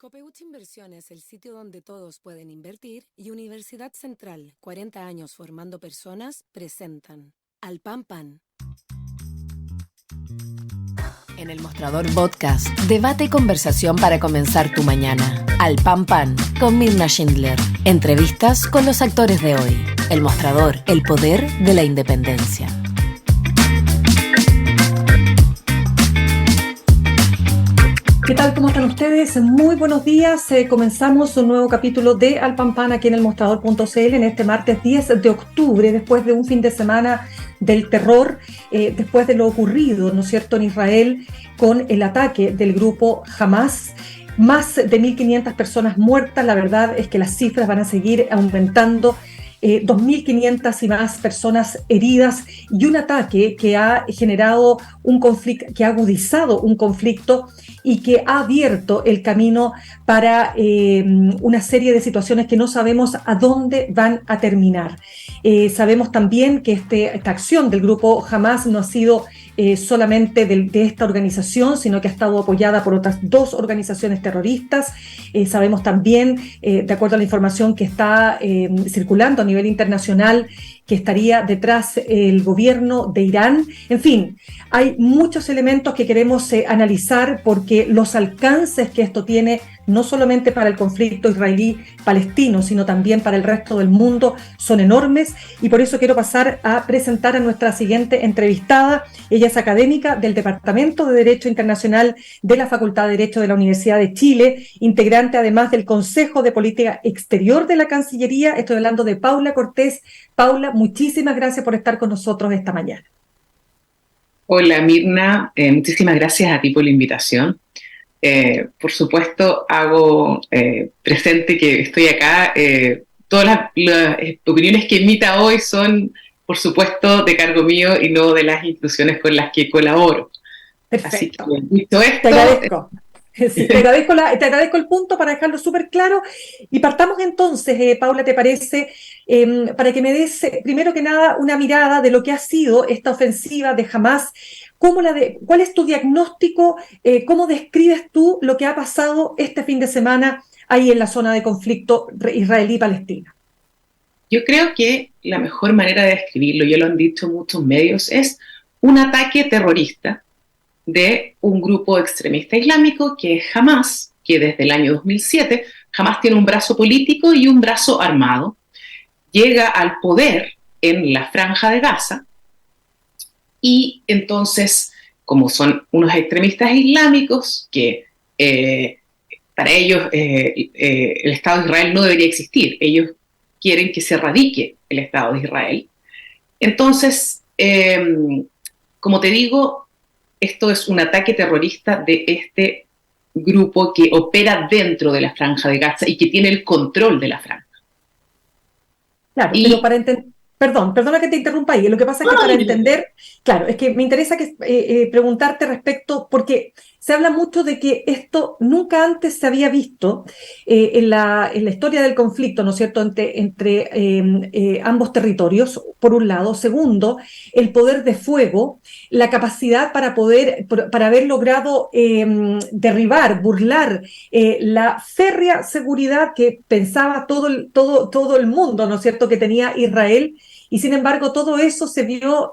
Copeuch Inversiones, el sitio donde todos pueden invertir, y Universidad Central, 40 años formando personas, presentan Al Pan Pan. En el Mostrador Podcast, debate y conversación para comenzar tu mañana. Al Pan Pan, con Mirna Schindler. Entrevistas con los actores de hoy. El Mostrador, el poder de la independencia. ¿Qué tal? ¿Cómo están ustedes? Muy buenos días. Comenzamos un nuevo capítulo de Al Pan Pan aquí en el Mostrador.cl en este martes 10 de octubre, después de un fin de semana del terror, después de lo ocurrido, ¿no es cierto?, en Israel con el ataque del grupo Hamas. Más de 1.500 personas muertas. La verdad es que las cifras van a seguir aumentando. 2.500 y más personas heridas y un ataque que ha generado un conflicto, que ha agudizado un conflicto y que ha abierto el camino para una serie de situaciones que no sabemos a dónde van a terminar. Sabemos también que esta acción del grupo Hamas no ha sido solamente de esta organización, sino que ha estado apoyada por otras dos organizaciones terroristas. Sabemos también, de acuerdo a la información que está circulando a nivel internacional, que estaría detrás el gobierno de Irán. En fin, hay muchos elementos que queremos analizar porque los alcances que esto tiene, no solamente para el conflicto israelí-palestino, sino también para el resto del mundo, son enormes. Y por eso quiero pasar a presentar a nuestra siguiente entrevistada. Ella es académica del Departamento de Derecho Internacional de la Facultad de Derecho de la Universidad de Chile, integrante además del Consejo de Política Exterior de la Cancillería. Estoy hablando de Paula Cortés. Paula, muchísimas gracias por estar con nosotros esta mañana. Hola Mirna, muchísimas gracias a ti por la invitación. Por supuesto, hago presente que estoy acá. Todas las opiniones que emita hoy son, por supuesto, de cargo mío y no de las instituciones con las que colaboro. Perfecto. Así que, dicho esto, te agradezco. Sí, te agradezco el punto para dejarlo súper claro. Y partamos entonces, Paula, ¿te parece? Para que me des, primero que nada, una mirada de lo que ha sido esta ofensiva de Hamas. ¿Cuál es tu diagnóstico? ¿Cómo describes tú lo que ha pasado este fin de semana ahí en la zona de conflicto israelí-palestina? Yo creo que la mejor manera de describirlo, ya lo han dicho muchos medios, es un ataque terrorista de un grupo extremista islámico que es Hamas, que desde el año 2007, Hamas tiene un brazo político y un brazo armado, llega al poder en la Franja de Gaza y entonces, como son unos extremistas islámicos que para ellos el Estado de Israel no debería existir, ellos quieren que se erradique el Estado de Israel. Entonces, como te digo, esto es un ataque terrorista de este grupo que opera dentro de la Franja de Gaza y que tiene el control de la franja. Claro, pero para entender... Perdona que te interrumpa ahí. Lo que pasa es que para entender, claro, es que me interesa preguntarte respecto, porque se habla mucho de que esto nunca antes se había visto en la historia del conflicto, ¿no es cierto?, entre ambos territorios, por un lado. Segundo, el poder de fuego, la capacidad para haber logrado derribar, burlar la férrea seguridad que pensaba todo el mundo, ¿no es cierto?, que tenía Israel. Y sin embargo, todo eso se vio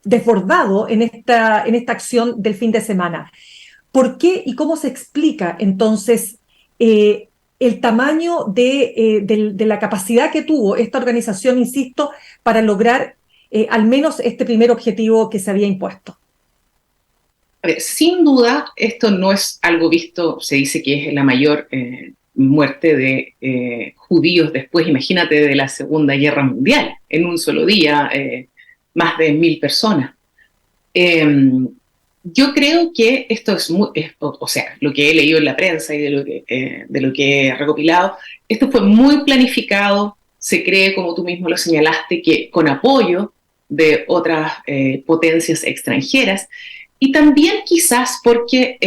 desbordado en esta acción del fin de semana. ¿Por qué y cómo se explica entonces el tamaño de la capacidad que tuvo esta organización, insisto, para lograr al menos este primer objetivo que se había impuesto? A ver, sin duda, esto no es algo visto, se dice que es la mayor muerte de judíos después, imagínate, de la Segunda Guerra Mundial, en un solo día, más de 1.000 personas. Yo creo que esto es o sea, lo que he leído en la prensa y de lo que he recopilado, esto fue muy planificado, se cree, como tú mismo lo señalaste, que con apoyo de otras potencias extranjeras, y también quizás porque...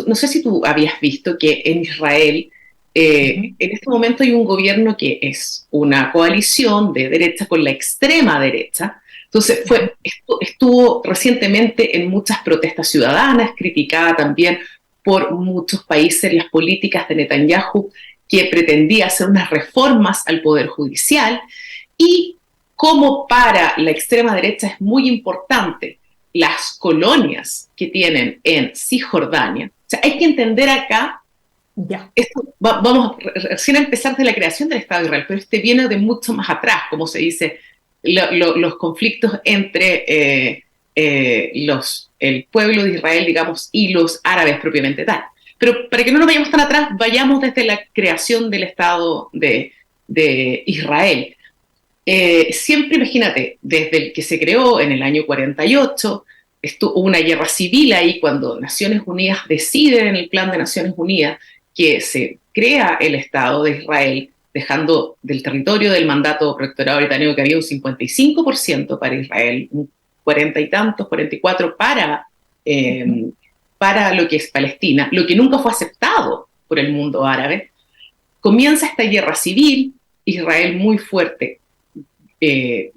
no sé si tú habías visto que en Israel en este momento hay un gobierno que es una coalición de derecha con la extrema derecha. Entonces estuvo recientemente en muchas protestas ciudadanas, criticada también por muchos países las políticas de Netanyahu, que pretendía hacer unas reformas al Poder Judicial, y como para la extrema derecha es muy importante las colonias que tienen en Cisjordania. O sea, hay que entender acá, vamos recién a empezar de la creación del Estado de Israel, pero este viene de mucho más atrás, como se dice, los conflictos entre el pueblo de Israel, digamos, y los árabes propiamente tal. Pero para que no nos vayamos tan atrás, vayamos desde la creación del Estado de Israel. Siempre, imagínate, desde el que se creó en el año 48, hubo una guerra civil ahí cuando Naciones Unidas decide en el Plan de Naciones Unidas que se crea el Estado de Israel, dejando del territorio del mandato protectorado británico que había un 55% para Israel, un 40 y tantos, 44 para lo que es Palestina, lo que nunca fue aceptado por el mundo árabe. Comienza esta guerra civil, Israel muy fuerte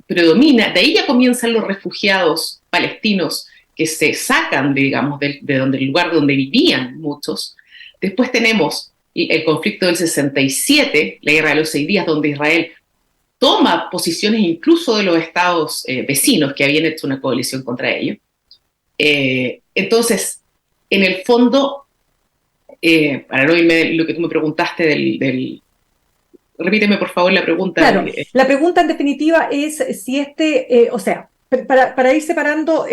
predomina, de ahí ya comienzan los refugiados palestinos que se sacan, digamos, del lugar donde vivían muchos. Después tenemos el conflicto del 67, la guerra de los 6 días, donde Israel toma posiciones incluso de los estados vecinos que habían hecho una coalición contra ellos. Entonces, en el fondo, para no irme lo que tú me preguntaste repíteme por favor la pregunta. Claro, la pregunta en definitiva es si o sea, para ir separando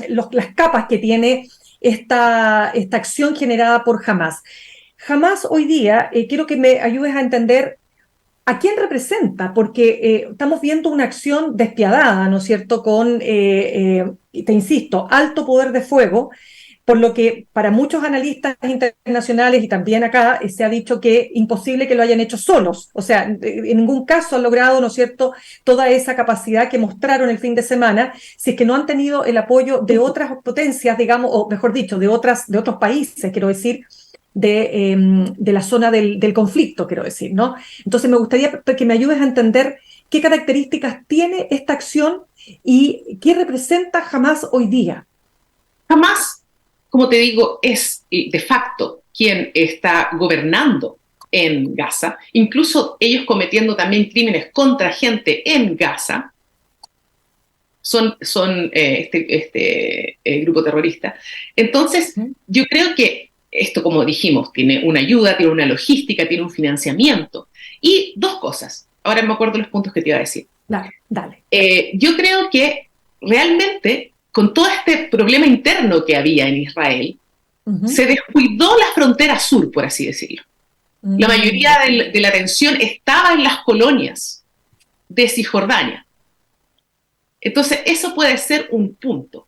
las capas que tiene esta acción generada por Hamás. Hamás hoy día, quiero que me ayudes a entender a quién representa, porque estamos viendo una acción despiadada, ¿no es cierto?, con, te insisto, alto poder de fuego, por lo que para muchos analistas internacionales y también acá se ha dicho que es imposible que lo hayan hecho solos. O sea, en ningún caso han logrado, ¿no es cierto?, toda esa capacidad que mostraron el fin de semana, si es que no han tenido el apoyo de otras potencias, digamos, o mejor dicho, de otros países, quiero decir, de la zona del conflicto, quiero decir, ¿no? Entonces me gustaría que me ayudes a entender qué características tiene esta acción y qué representa Hamás hoy día. Hamás, como te digo, es de facto quien está gobernando en Gaza, incluso ellos cometiendo también crímenes contra gente en Gaza, son este grupo terrorista. Entonces, yo creo que esto, como dijimos, tiene una ayuda, tiene una logística, tiene un financiamiento. Y dos cosas, ahora me acuerdo los puntos que te iba a decir. Dale. Yo creo que realmente, con todo este problema interno que había en Israel, se descuidó la frontera sur, por así decirlo. La mayoría de la atención estaba en las colonias de Cisjordania. Entonces, eso puede ser un punto.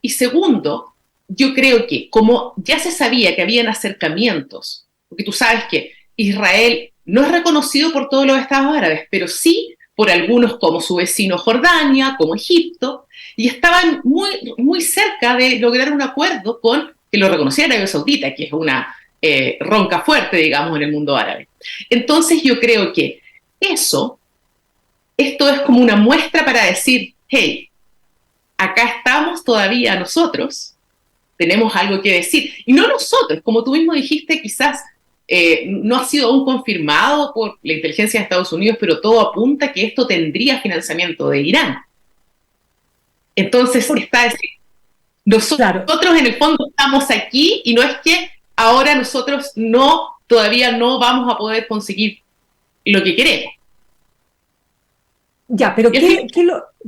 Y segundo, yo creo que como ya se sabía que habían acercamientos, porque tú sabes que Israel no es reconocido por todos los estados árabes, pero sí por algunos como su vecino Jordania, como Egipto, y estaban muy, muy cerca de lograr un acuerdo con que lo reconociera Arabia Saudita, que es una ronca fuerte, digamos, en el mundo árabe. Entonces yo creo que esto es como una muestra para decir, hey, acá estamos todavía nosotros, tenemos algo que decir. Y no nosotros, como tú mismo dijiste, quizás no ha sido aún confirmado por la inteligencia de Estados Unidos, pero todo apunta que esto tendría financiamiento de Irán. Entonces, está decir, nosotros en el fondo estamos aquí y no es que ahora nosotros todavía no vamos a poder conseguir lo que queremos. Ya, pero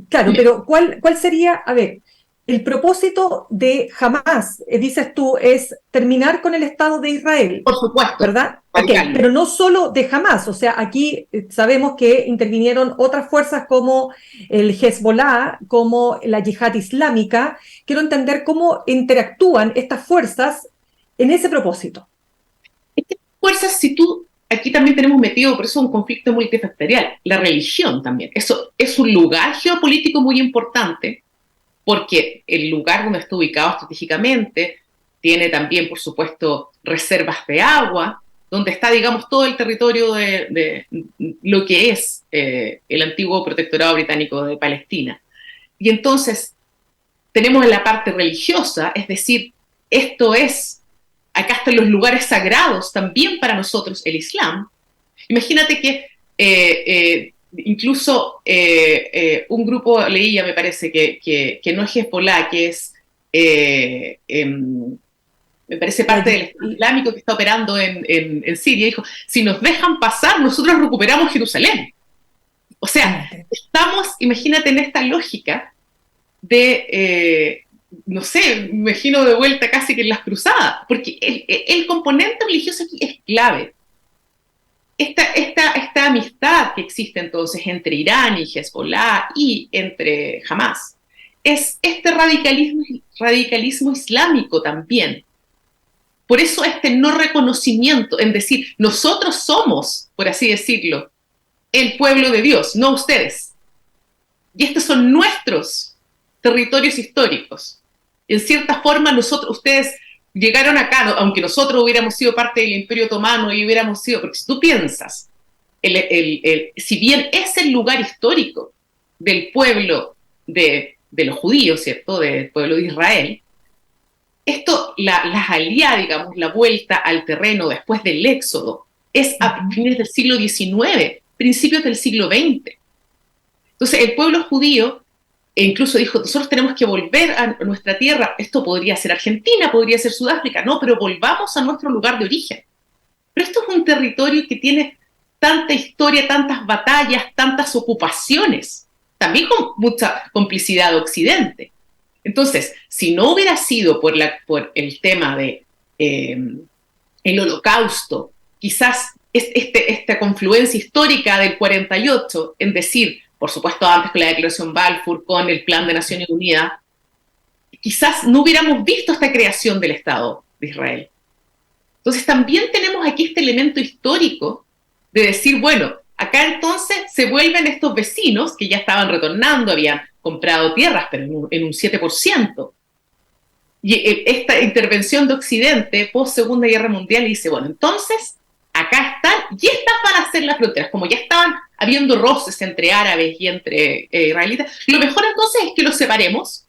pero ¿cuál sería, a ver, el propósito de Hamás, dices tú, es terminar con el Estado de Israel? Por supuesto. ¿Verdad? Okay, pero no solo de Hamás, o sea, aquí sabemos que intervinieron otras fuerzas como el Hezbollah, como la Yihad Islámica. Quiero entender cómo interactúan estas fuerzas en ese propósito. Estas fuerzas, aquí también tenemos metido, por eso es un conflicto multifactorial, la religión también. Eso es un lugar geopolítico muy importante, porque el lugar donde está ubicado estratégicamente tiene también, por supuesto, reservas de agua, donde está, digamos, todo el territorio de lo que es el antiguo protectorado británico de Palestina. Y entonces tenemos en la parte religiosa, es decir, acá están los lugares sagrados también para nosotros, el Islam. Imagínate que incluso un grupo, leía, me parece, que no es Hezbollah, que es, me parece parte del Estado Islámico que está operando en Siria, dijo, si nos dejan pasar, nosotros recuperamos Jerusalén. O sea, estamos, imagínate, en esta lógica de, no sé, me imagino de vuelta casi que en las cruzadas, porque el componente religioso aquí es clave. Esta amistad que existe entonces entre Irán y Hezbollah y entre Hamas es este radicalismo islámico también. Por eso este no reconocimiento, en decir, nosotros somos, por así decirlo, el pueblo de Dios, no ustedes. Y estos son nuestros territorios históricos. En cierta forma, ustedes llegaron acá, ¿no? Aunque nosotros hubiéramos sido parte del Imperio Otomano y hubiéramos sido, porque si tú piensas, si bien es el lugar histórico del pueblo de los judíos, ¿cierto?, del pueblo de Israel, esto, las aliadas, digamos, la vuelta al terreno después del Éxodo, es a fines del siglo XIX, principios del siglo XX. Entonces, el pueblo judío incluso dijo, nosotros tenemos que volver a nuestra tierra, esto podría ser Argentina, podría ser Sudáfrica, no, pero volvamos a nuestro lugar de origen. Pero esto es un territorio que tiene tanta historia, tantas batallas, tantas ocupaciones, también con mucha complicidad de Occidente. Entonces, si no hubiera sido por el tema de el Holocausto, quizás esta confluencia histórica del 48, en decir, por supuesto antes con la Declaración Balfour, con el Plan de Naciones Unidas, quizás no hubiéramos visto esta creación del Estado de Israel. Entonces también tenemos aquí este elemento histórico de decir, bueno, acá entonces se vuelven estos vecinos que ya estaban retornando, habían comprado tierras, pero en un 7%. Y esta intervención de Occidente, post Segunda Guerra Mundial, dice, bueno, entonces acá están, y estas van a ser las fronteras, como ya estaban habiendo roces entre árabes y entre israelitas, lo mejor entonces es que los separemos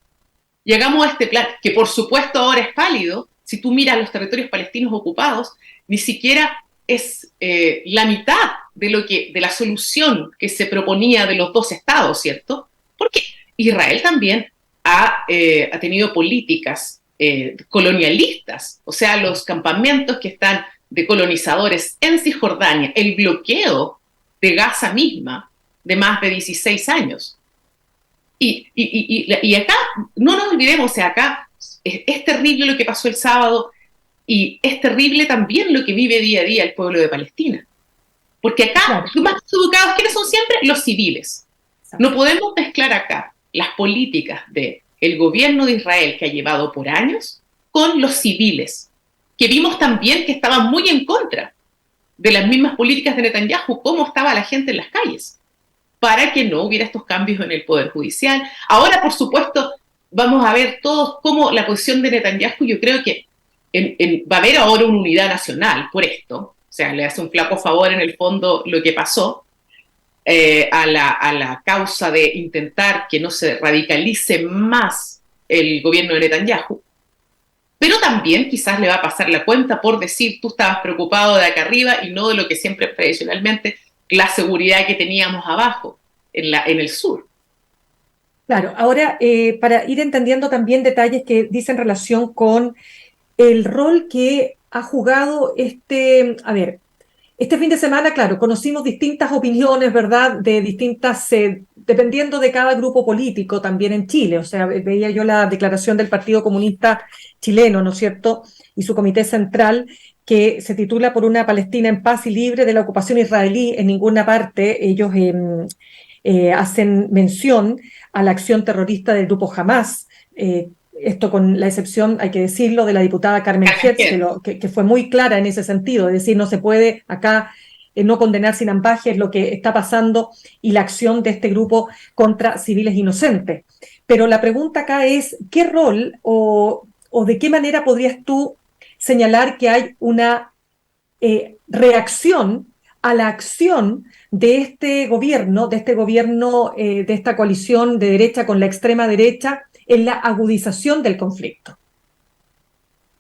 y hagamos este plan, que por supuesto ahora es pálido. Si tú miras los territorios palestinos ocupados, ni siquiera es la mitad de la solución que se proponía de los dos estados, ¿cierto? Porque Israel también ha tenido políticas colonialistas, o sea, los campamentos que están de colonizadores en Cisjordania, el bloqueo de Gaza misma de más de 16 años. Y acá, no nos olvidemos, o sea, acá es terrible lo que pasó el sábado y es terrible también lo que vive día a día el pueblo de Palestina. Porque acá, claro, los más educados, ¿quiénes son siempre? Los civiles. No podemos mezclar acá las políticas del gobierno de Israel que ha llevado por años con los civiles, que vimos también que estaban muy en contra de las mismas políticas de Netanyahu, cómo estaba la gente en las calles, para que no hubiera estos cambios en el Poder Judicial. Ahora, por supuesto, vamos a ver todos cómo la posición de Netanyahu, yo creo que va a haber ahora una unidad nacional por esto, o sea, le hace un flaco favor en el fondo lo que pasó a la causa de intentar que no se radicalice más el gobierno de Netanyahu, pero también quizás le va a pasar la cuenta por decir, tú estabas preocupado de acá arriba y no de lo que siempre tradicionalmente, la seguridad que teníamos abajo, en el sur. Claro, ahora para ir entendiendo también detalles que dicen relación con el rol que ha jugado este fin de semana, claro, conocimos distintas opiniones, ¿verdad?, de distintas, dependiendo de cada grupo político también en Chile. O sea, veía yo la declaración del Partido Comunista Chileno, ¿no es cierto?, y su comité central, que se titula Por una Palestina en paz y libre de la ocupación israelí. En ninguna parte ellos hacen mención a la acción terrorista del grupo Hamas, esto con la excepción, hay que decirlo, de la diputada Carmen Hertz, que fue muy clara en ese sentido, es decir, no se puede acá no condenar sin ambajes lo que está pasando y la acción de este grupo contra civiles inocentes. Pero la pregunta acá es, ¿qué rol o de qué manera podrías tú señalar que hay una reacción a la acción de este gobierno, de esta coalición de derecha con la extrema derecha, en la agudización del conflicto?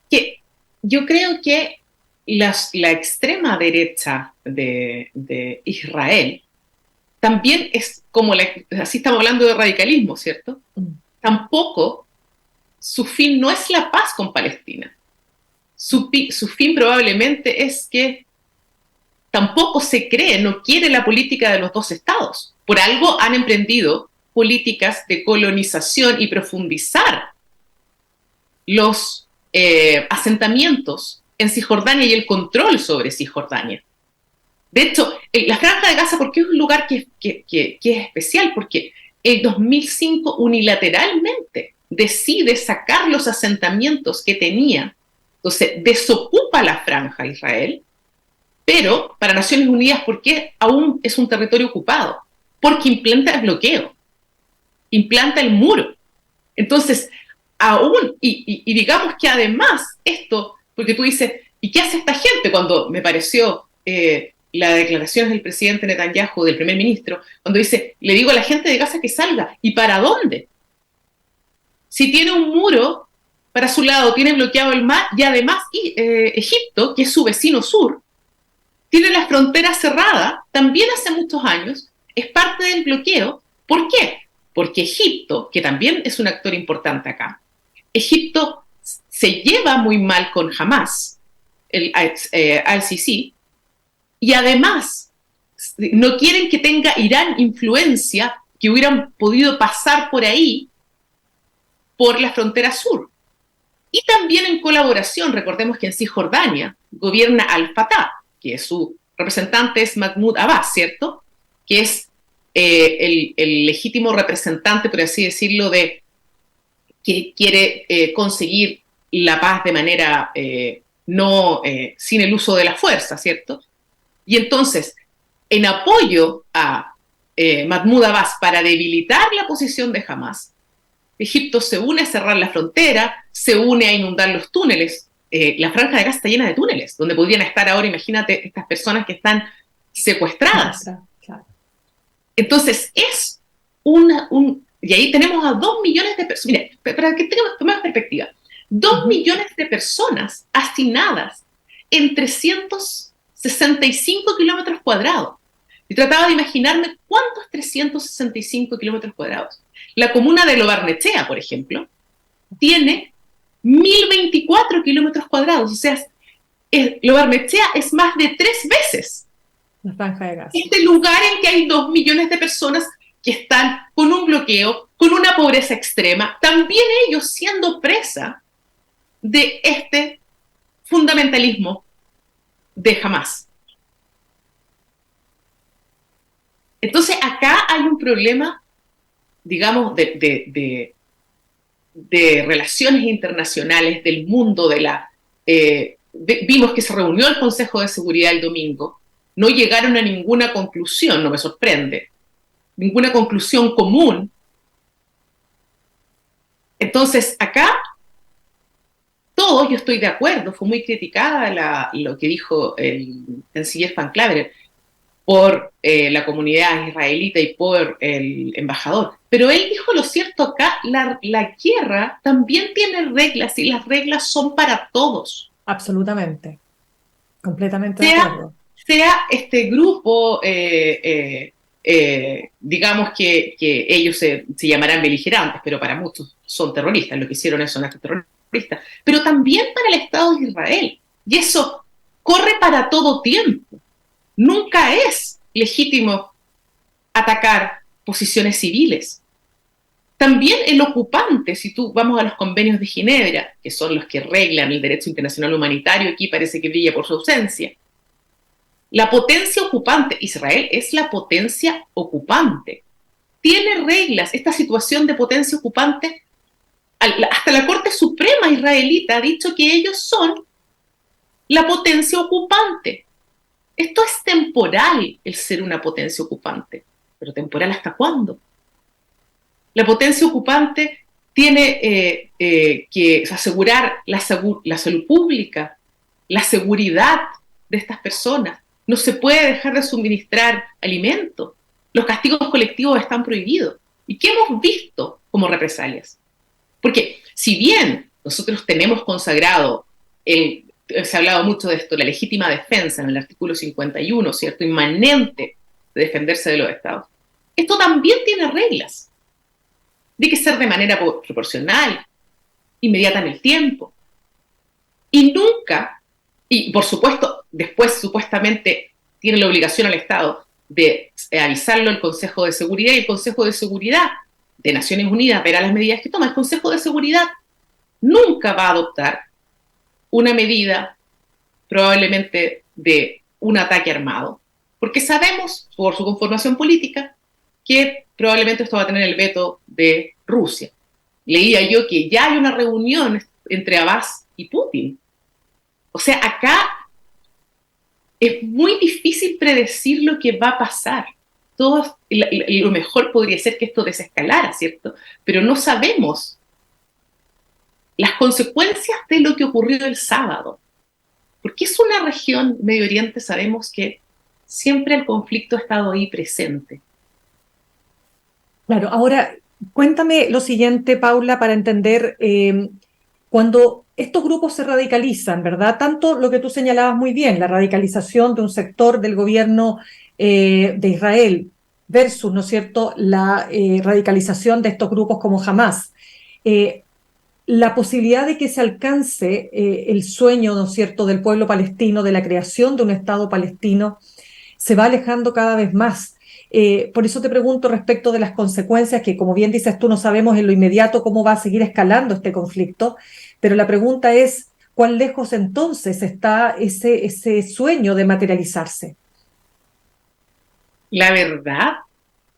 que yo creo que la extrema derecha de Israel también es como, así estamos hablando de radicalismo, ¿cierto? Tampoco su fin no es la paz con Palestina. Su fin probablemente es que tampoco no quiere la política de los dos estados. Por algo han emprendido políticas de colonización y profundizar los asentamientos en Cisjordania y el control sobre Cisjordania. De hecho, la Franja de Gaza, ¿por qué es un lugar que es especial? Porque el 2005 unilateralmente decide sacar los asentamientos que tenía. Entonces, desocupa la Franja Israel, pero para Naciones Unidas, ¿por qué aún es un territorio ocupado? Porque implanta el bloqueo, implanta el muro. Entonces, aún, y digamos que además esto, porque tú dices, ¿y qué hace esta gente? Cuando me pareció las declaraciones del presidente Netanyahu, del primer ministro, cuando dice, le digo a la gente de Gaza que salga, ¿y para dónde? Si tiene un muro para su lado, tiene bloqueado el mar, y además Egipto, que es su vecino sur, tiene la frontera cerrada, también hace muchos años, es parte del bloqueo. ¿Por qué? Porque Egipto, que también es un actor importante acá, Egipto se lleva muy mal con Hamas, el al-Sisi, y además no quieren que tenga Irán influencia que hubieran podido pasar por ahí, por la frontera sur. Y también en colaboración, recordemos que en Cisjordania gobierna Al-Fatah, que su representante es Mahmoud Abbas, ¿cierto? Que es el legítimo representante, por así decirlo, de que quiere conseguir la paz de manera sin el uso de la fuerza, ¿cierto? Y entonces, en apoyo a Mahmoud Abbas para debilitar la posición de Hamas, Egipto se une a cerrar la frontera, se une a inundar los túneles. La Franja de Gaza está llena de túneles, donde podrían estar ahora, imagínate, estas personas que están secuestradas. Claro. Entonces, es y ahí tenemos a 2 millones de personas. Mire, para que tengamos más perspectiva, 2 millones de personas hacinadas en 365 kilómetros cuadrados. Y trataba de imaginarme cuántos 365 kilómetros cuadrados. La comuna de Lo Barnechea, por ejemplo, tiene 1024 kilómetros cuadrados. O sea, Lo Barnechea es más de 3 veces la Franja de Gaza. este lugar en que hay 2 millones de personas que están con un bloqueo, con una pobreza extrema, también ellos siendo presa de este fundamentalismo de Hamas. Entonces acá hay un problema, digamos, de relaciones internacionales, del mundo, vimos que se reunió el Consejo de Seguridad el domingo, no llegaron a ninguna conclusión, no me sorprende, ninguna conclusión común. Entonces acá todos, yo estoy de acuerdo, fue muy criticada lo que dijo el canciller Van Claveren por la comunidad israelita y por el embajador. Pero él dijo lo cierto acá, la guerra también tiene reglas y las reglas son para todos. Absolutamente, completamente de acuerdo. Sea este grupo, digamos que ellos se llamarán beligerantes, pero para muchos son terroristas, lo que hicieron es un acto terrorista, pero también para el Estado de Israel. Y eso corre para todo tiempo. Nunca es legítimo atacar posiciones civiles. También el ocupante, si vamos a los convenios de Ginebra, que son los que reglan el derecho internacional humanitario, aquí parece que brilla por su ausencia. La potencia ocupante, Israel es la potencia ocupante. Tiene reglas, esta situación de potencia ocupante, hasta la Corte Suprema israelita ha dicho que ellos son la potencia ocupante. Esto es temporal, el ser una potencia ocupante. ¿Pero temporal hasta cuándo? La potencia ocupante tiene que asegurar la salud pública, la seguridad de estas personas. No se puede dejar de suministrar alimentos. Los castigos colectivos están prohibidos. ¿Y qué hemos visto como represalias? Porque si bien nosotros tenemos consagrado se ha hablado mucho de esto, la legítima defensa en el artículo 51, ¿cierto? Inmanente de defenderse de los estados. Esto también tiene reglas. Tiene que ser de manera proporcional, inmediata en el tiempo. Y nunca, y por supuesto, después supuestamente tiene la obligación al Estado de avisarlo al Consejo de Seguridad, y el Consejo de Seguridad de Naciones Unidas verá las medidas que toma. El Consejo de Seguridad nunca va a adoptar una medida probablemente de un ataque armado, porque sabemos, por su conformación política, que probablemente esto va a tener el veto de Rusia. Leía yo que ya hay una reunión entre Abbas y Putin. O sea, acá es muy difícil predecir lo que va a pasar. Lo mejor podría ser que esto desescalara, ¿cierto? Pero no sabemos las consecuencias de lo que ocurrió el sábado. Porque es una región, Medio Oriente, sabemos que siempre el conflicto ha estado ahí presente. Claro, ahora cuéntame lo siguiente, Paula, para entender cuando estos grupos se radicalizan, ¿verdad? Tanto lo que tú señalabas muy bien, la radicalización de un sector del gobierno de Israel versus, ¿no es cierto?, la radicalización de estos grupos como Hamás. La posibilidad de que se alcance el sueño, ¿no es cierto?, del pueblo palestino, de la creación de un Estado palestino, se va alejando cada vez más. Por eso te pregunto respecto de las consecuencias, que como bien dices tú, no sabemos en lo inmediato cómo va a seguir escalando este conflicto, pero la pregunta es, ¿cuán lejos entonces está ese sueño de materializarse? La verdad,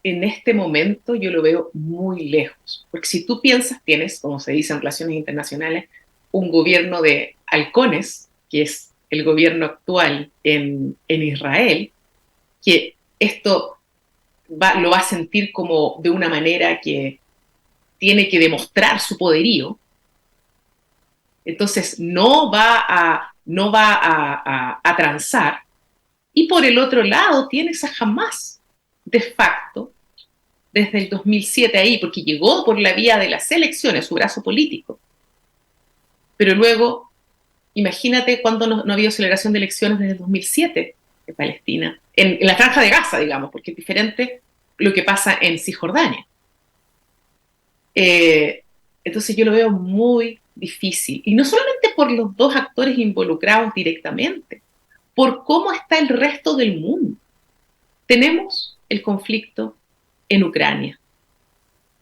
en este momento yo lo veo muy lejos, porque si tú piensas, tienes, como se dice en relaciones internacionales, un gobierno de halcones, que es el gobierno actual en Israel, que esto lo va a sentir como de una manera que tiene que demostrar su poderío. Entonces no va a transar. Y por el otro lado tienes a Hamás, de facto, desde el 2007 ahí, porque llegó por la vía de las elecciones, su brazo político. Pero luego, imagínate cuando no ha habido celebración de elecciones desde el 2007 en Palestina, en la Franja de Gaza, digamos, porque es diferente lo que pasa en Cisjordania. Entonces yo lo veo muy difícil, y no solamente por los dos actores involucrados directamente, por cómo está el resto del mundo. Tenemos el conflicto en Ucrania,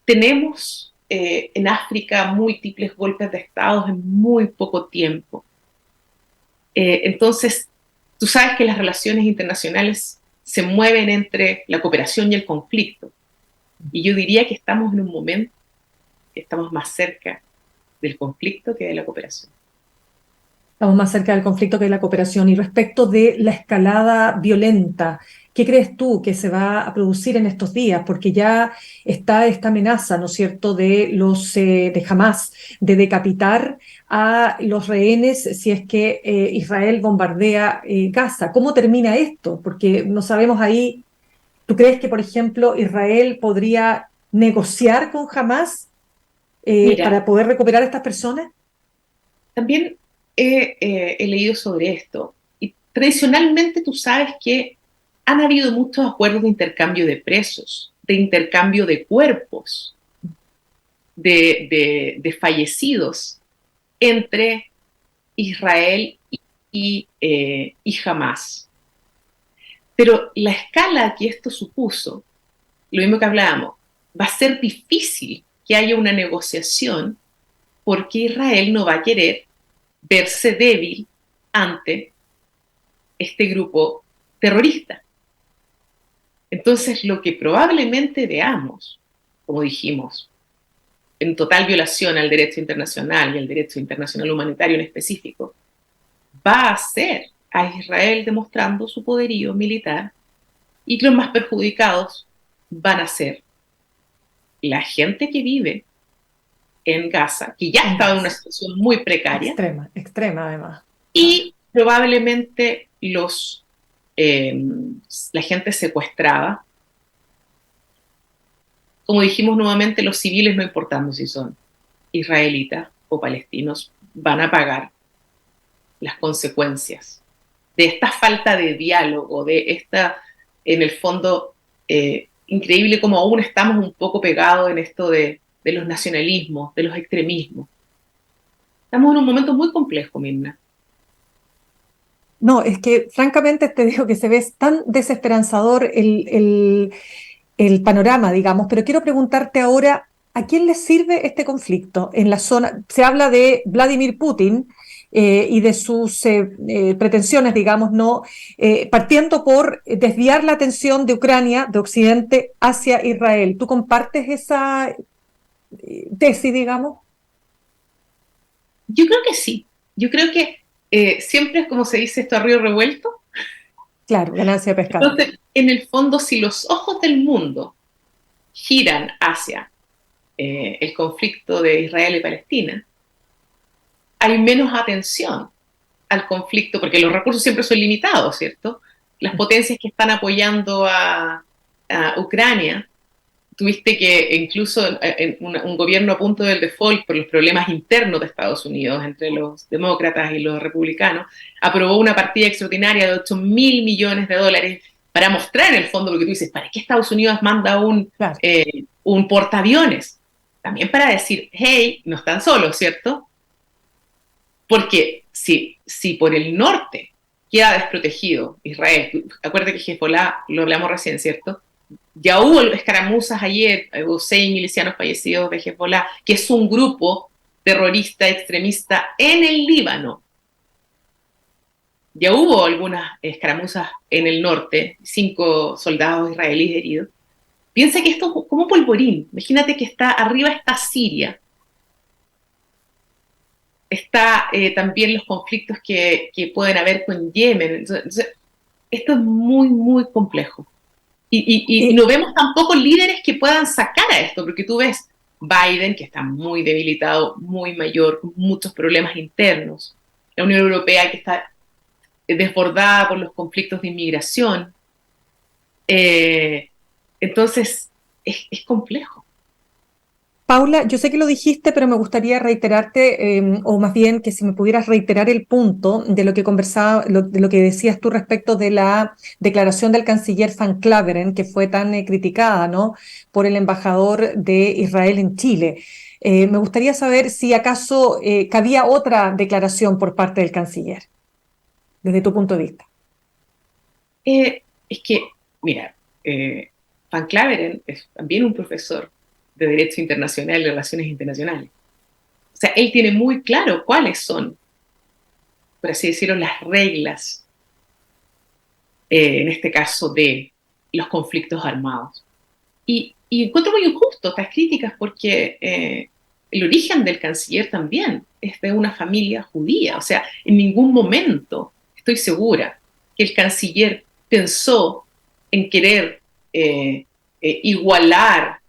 tenemos en África múltiples golpes de estados en muy poco tiempo. Entonces, tú sabes que las relaciones internacionales se mueven entre la cooperación y el conflicto, y yo diría que estamos en un momento que estamos más cerca del conflicto que de la cooperación. Estamos más cerca del conflicto que de la cooperación. Y respecto de la escalada violenta, ¿qué crees tú que se va a producir en estos días? Porque ya está esta amenaza, ¿no es cierto?, de Hamás, de decapitar a los rehenes si es que Israel bombardea Gaza. ¿Cómo termina esto? Porque no sabemos ahí. ¿Tú crees que, por ejemplo, Israel podría negociar con Hamás Mira, para poder recuperar a estas personas? también he leído sobre esto, y tradicionalmente tú sabes que han habido muchos acuerdos de intercambio de presos, de intercambio de cuerpos, de fallecidos entre Israel y Hamás. Pero la escala que esto supuso, lo mismo que hablábamos, va a ser difícil que haya una negociación, porque Israel no va a querer verse débil ante este grupo terrorista. Entonces, lo que probablemente veamos, como dijimos, en total violación al derecho internacional y al derecho internacional humanitario en específico, va a ser a Israel demostrando su poderío militar, y que los más perjudicados van a ser la gente que vive en Gaza, que ya estaba en una situación muy precaria, Extrema, extrema además. y probablemente la gente secuestrada. Como dijimos nuevamente, los civiles, no importando si son israelitas o palestinos, van a pagar las consecuencias de esta falta de diálogo, de esta, en el fondo, increíble como aún estamos un poco pegados en esto de los nacionalismos, de los extremismos. Estamos en un momento muy complejo, Mirna. No, es que francamente te digo que se ve tan desesperanzador el panorama, digamos, pero quiero preguntarte ahora, ¿a quién le sirve este conflicto en la zona? Se habla de Vladimir Putin y de sus pretensiones, digamos, no partiendo por desviar la atención de Ucrania, de Occidente, hacia Israel. ¿Tú compartes esa tesis, digamos? Yo creo que sí. Yo creo que siempre es como se dice esto a río revuelto. Claro, ganancia de pescado. Entonces, en el fondo, si los ojos del mundo giran hacia el conflicto de Israel y Palestina, hay menos atención al conflicto, porque los recursos siempre son limitados, ¿cierto? Las potencias que están apoyando a Ucrania, tuviste que incluso un gobierno a punto del default por los problemas internos de Estados Unidos entre los demócratas y los republicanos, aprobó una partida extraordinaria de $8.000 millones para mostrar en el fondo lo que tú dices, ¿para qué Estados Unidos manda Claro. Un portaaviones? También para decir, hey, no están solos, ¿cierto? Porque si por el norte queda desprotegido Israel, acuérdate que Hezbollah, lo hablamos recién, ¿cierto? Ya hubo escaramuzas ayer, hubo 6 milicianos fallecidos de Hezbollah, que es un grupo terrorista extremista en el Líbano. Ya hubo algunas escaramuzas en el norte, 5 soldados israelíes heridos. Piensa que esto es como polvorín. Imagínate que arriba está Siria. Está también los conflictos que pueden haber con Yemen. Entonces, esto es muy, muy complejo. Y no vemos tampoco líderes que puedan sacar a esto, porque tú ves Biden, que está muy debilitado, muy mayor, con muchos problemas internos. La Unión Europea, que está desbordada por los conflictos de inmigración. Entonces, es complejo. Paula, yo sé que lo dijiste, pero me gustaría reiterarte, o más bien que si me pudieras reiterar el punto de lo que conversaba, de lo que decías tú respecto de la declaración del canciller Van Claveren, que fue tan criticada, ¿no?, por el embajador de Israel en Chile. Me gustaría saber si acaso cabía otra declaración por parte del canciller, desde tu punto de vista. Es que, mira, Van Claveren es también un profesor de Derecho Internacional y Relaciones Internacionales. O sea, él tiene muy claro cuáles son, por así decirlo, las reglas, en este caso, de los conflictos armados. Y encuentro muy injusto estas críticas porque el origen del canciller también es de una familia judía. O sea, en ningún momento estoy segura que el canciller pensó en querer igualar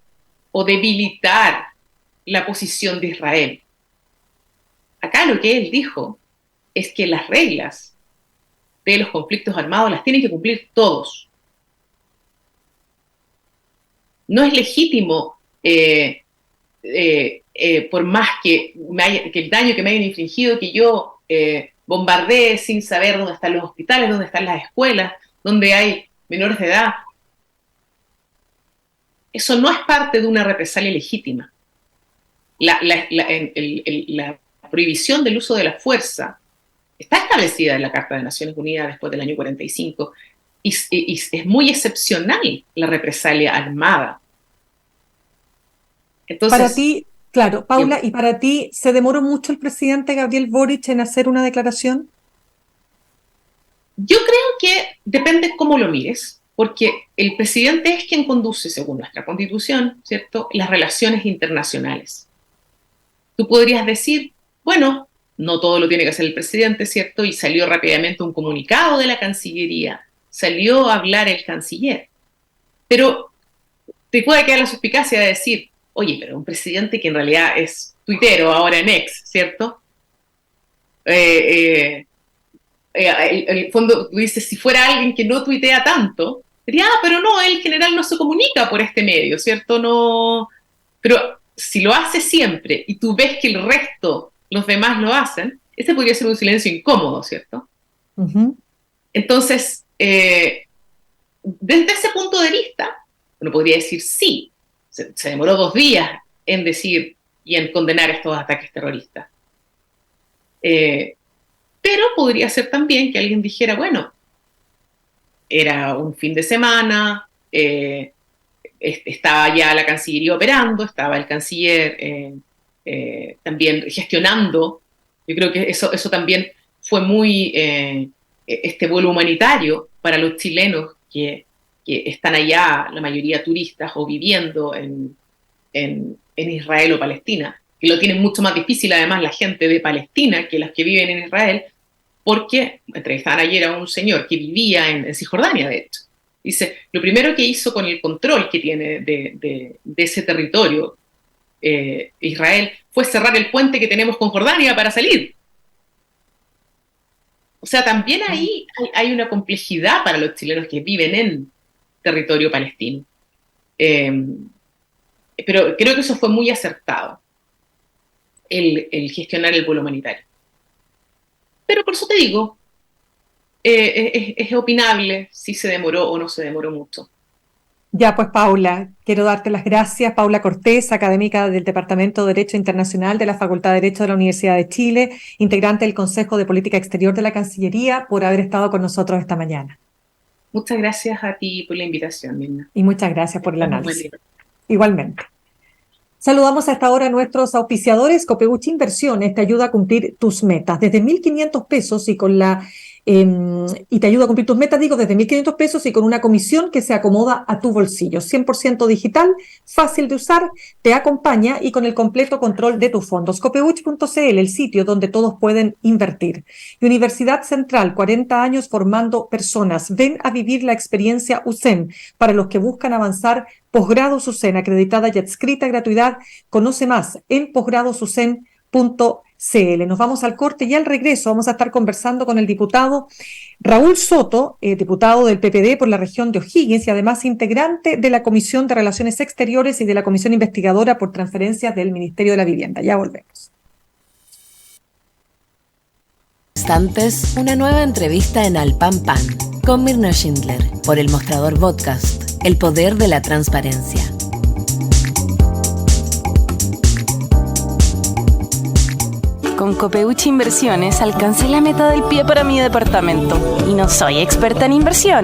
o debilitar la posición de Israel. Acá lo que él dijo es que las reglas de los conflictos armados las tienen que cumplir todos. No es legítimo, por más que el daño que me hayan infligido, que yo bombardee sin saber dónde están los hospitales, dónde están las escuelas, dónde hay menores de edad. Eso no es parte de una represalia legítima. La prohibición del uso de la fuerza está establecida en la Carta de Naciones Unidas después del año 45 y es muy excepcional la represalia armada. Entonces, para ti, claro, Paula, ¿y para ti se demoró mucho el presidente Gabriel Boric en hacer una declaración? Yo creo que depende cómo lo mires. Porque el presidente es quien conduce, según nuestra Constitución, ¿cierto?, las relaciones internacionales. Tú podrías decir, bueno, no todo lo tiene que hacer el presidente, ¿cierto? Y salió rápidamente un comunicado de la Cancillería, salió a hablar el canciller. Pero te puede quedar la suspicacia de decir, oye, pero un presidente que en realidad es tuitero, ahora en X, ¿cierto? En el fondo, tú dices, si fuera alguien que no tuitea tanto, diría, pero no, él en general no se comunica por este medio, ¿cierto? No, pero si lo hace siempre y tú ves que el resto, los demás lo hacen, ese podría ser un silencio incómodo, ¿cierto? Ujú. Entonces, desde ese punto de vista, uno podría decir sí, se demoró 2 días en decir y en condenar estos ataques terroristas. Pero podría ser también que alguien dijera, bueno, era un fin de semana, estaba ya la Cancillería operando, estaba el canciller también gestionando. Yo creo que eso también fue muy este vuelo humanitario para los chilenos que están allá, la mayoría turistas o viviendo en Israel o Palestina, que lo tienen mucho más difícil además la gente de Palestina que las que viven en Israel, porque entrevistaban ayer a un señor que vivía en Cisjordania, de hecho. Dice, lo primero que hizo con el control que tiene de ese territorio Israel fue cerrar el puente que tenemos con Jordania para salir. O sea, también ahí hay una complejidad para los chilenos que viven en territorio palestino. Pero creo que eso fue muy acertado, el gestionar el vuelo humanitario. Pero por eso te digo, es opinable si se demoró o no se demoró mucho. Ya, pues Paula, quiero darte las gracias. Paula Cortés, académica del Departamento de Derecho Internacional de la Facultad de Derecho de la Universidad de Chile, integrante del Consejo de Política Exterior de la Cancillería, por haber estado con nosotros esta mañana. Muchas gracias a ti por la invitación, Mirna. Y muchas gracias por el Buen análisis. día. Igualmente. Saludamos a esta hora a nuestros auspiciadores. Copeuch Inversiones te ayuda a cumplir tus metas desde 1.500 pesos y y te ayuda a cumplir tus metas, digo, desde 1.500 pesos y con una comisión que se acomoda a tu bolsillo. 100% digital, fácil de usar, te acompaña y con el completo control de tus fondos. Copeuch.cl, el sitio donde todos pueden invertir. Y Universidad Central, 40 años formando personas. Ven a vivir la experiencia USEN para los que buscan avanzar. Posgrados USEN, acreditada y adscrita a gratuidad. Conoce más en posgradosusen.cl. Nos vamos al corte y al regreso vamos a estar conversando con el diputado Raúl Soto, diputado del PPD por la región de O'Higgins y además integrante de la Comisión de Relaciones Exteriores y de la Comisión Investigadora por Transferencias del Ministerio de la Vivienda. Ya volvemos. Instantes, una nueva entrevista en Al Pan Pan con Mirna Schindler por El Mostrador Podcast, el poder de la transparencia. Con Copeuch Inversiones alcancé la meta del pie para mi departamento y no soy experta en inversiones.